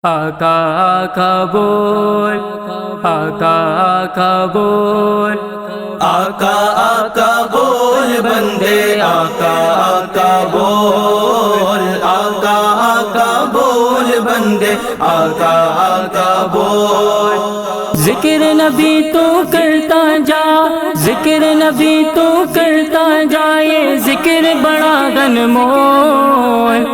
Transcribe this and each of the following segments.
آقا آقا بول، آقا آقا بول، آقا آقا بول بندے، آقا آقا بول، آقا آقا بول بندے، آقا آقا بول۔ ذکر نبی تو کرتا جا، ذکر نبی تو کرتا جا، یہ ذکر بڑا انمول،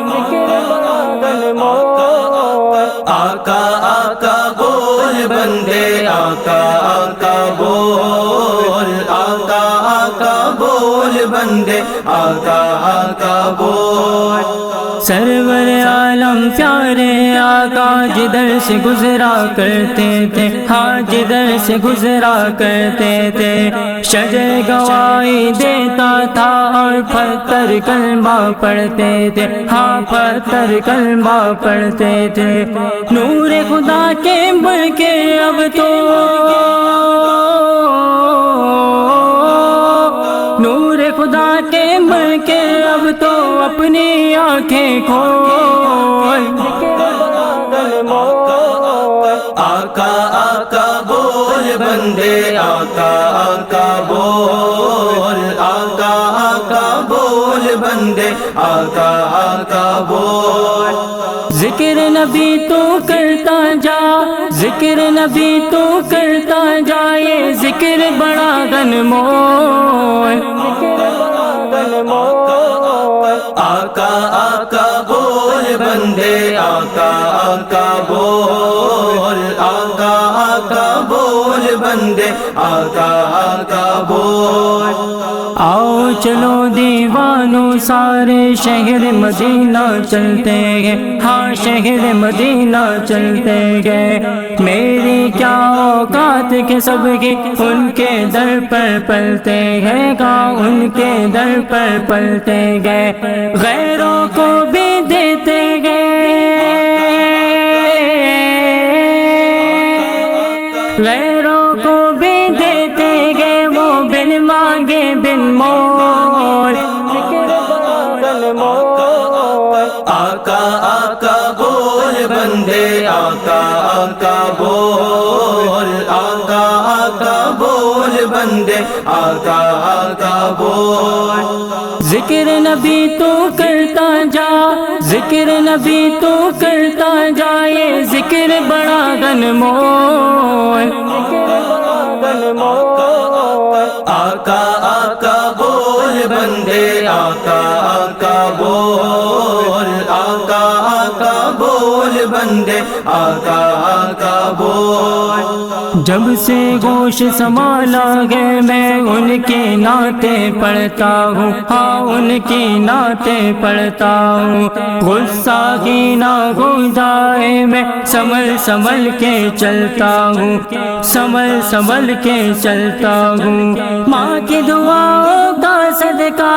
آقا آقا بول بندے، آقا آقا بول، آقا آقا بول بندے، آقا آقا بول۔ سرور عالم پیارے آقا جدھر سے گزرا کرتے تھے، ہاں جدھر سے گزرا کرتے تھے، شجر گواہی دیتا تھا اور پتھر کلمہ پڑھتے تھے، ہاں پتھر کلمہ پڑھتے تھے۔ نور خدا کے بڑھ کے اب تو، نور خدا کے بڑھ کے اب تو اپنی آنکھیں کھول، آقا آقا بول بندے، آقا آقا بول، آقا آقا بول بندے، آقا آقا بول۔ ذکر نبی تو کرتا جا، ذکر نبی تو کرتا جا، یہ ذکر بڑا انمول، آقا آقا بول بندے، آقا آقا بول، آقا آقا بول بندے، آقا آقا بول۔ آؤ چلو دیوانوں سارے شہر مدینہ چلتے گئے، ہاں شہر مدینہ چلتے گئے، میری کیا اوقات کے سب کی ان کے در پر پلتے گئے، گاں ان کے در پر پلتے گئے، غیروں کو بھی دیتے گئے، غیروں کو بھی دیتے گئے، وہ بن مانگے بن مول، آقا آقا بول بندے، آقا آقا بول، آقا آقا بول بندے، آقا آقا بول۔ ذکر نبی تو کرتا جا، ذکر نبی تو کرتا جا، یہ ذکر بڑا انمول، آقا آقا بول بندے، آقا آقا بول، آقا آقا بول بندے، آقا آقا بول۔ جب سے گوش سنبھالا ہے میں ان کے نعتیں پڑھتا ہوں، ہاں ان کی نعتیں پڑھتا ہوں، غصہ ہی نہ ہو جائے میں سنبھل سنبھل کے چلتا ہوں، سنبھل سنبھل کے چلتا ہوں، ماں کی دعاؤں کا صدقہ،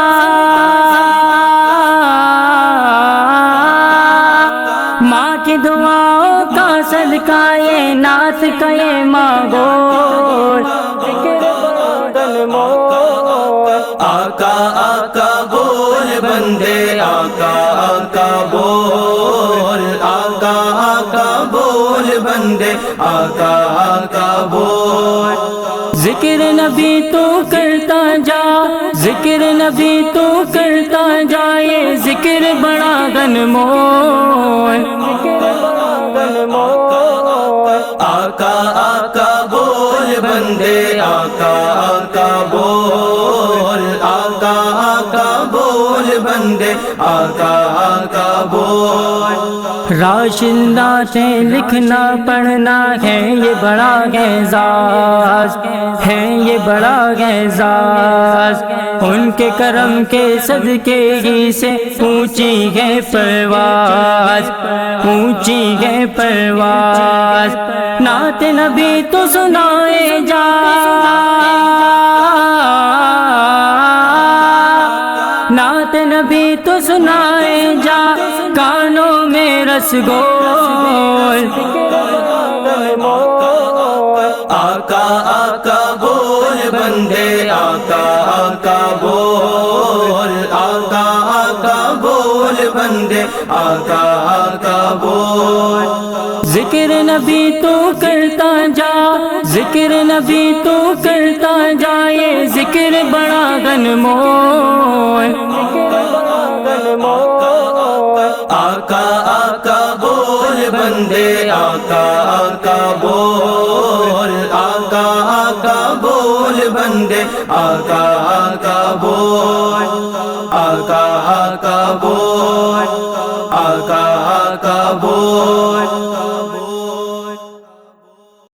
ماں کی دعاؤں کا صدقہ، یہ نعت کا یہ ماحول، آقا آقا بول بندے، آقا آقا بول، آقا آقا بول بندے، آقا آقا بول۔ ذکر نبی تو کرتا جا، ذکر نبی تو کرتا جا، یہ ذکر بڑا انمول، آقا آقا بول بندے، آقا آقا بول، آقا آقا بول بندے، آقا آقا بول۔ راشد نعتیں لکھنا پڑھنا ہے یہ بڑا اعزاز، ہے یہ بڑا اعزاز، ان کے کرم کے صدقے ہی سے اونچی ہے پرواز، اونچی ہے پرواز، نعت نبی تو سنائے جا، نعت نبی تو سنائے جا، کانوں میں رسگول، آقا آقا بول بندے، آقا آقا بول، آقا آقا بول بندے، آقا آقا بول۔ ذکر نبی تو کرتا جا، ذکر نبی تو کرتا جا، یہ ذکر بڑا غنمول، آقا آقا بول بندے آقا آقا بول، آقا آقا بول بندے آقا آقا بول، آقا آقا بول، آقا آقا بول۔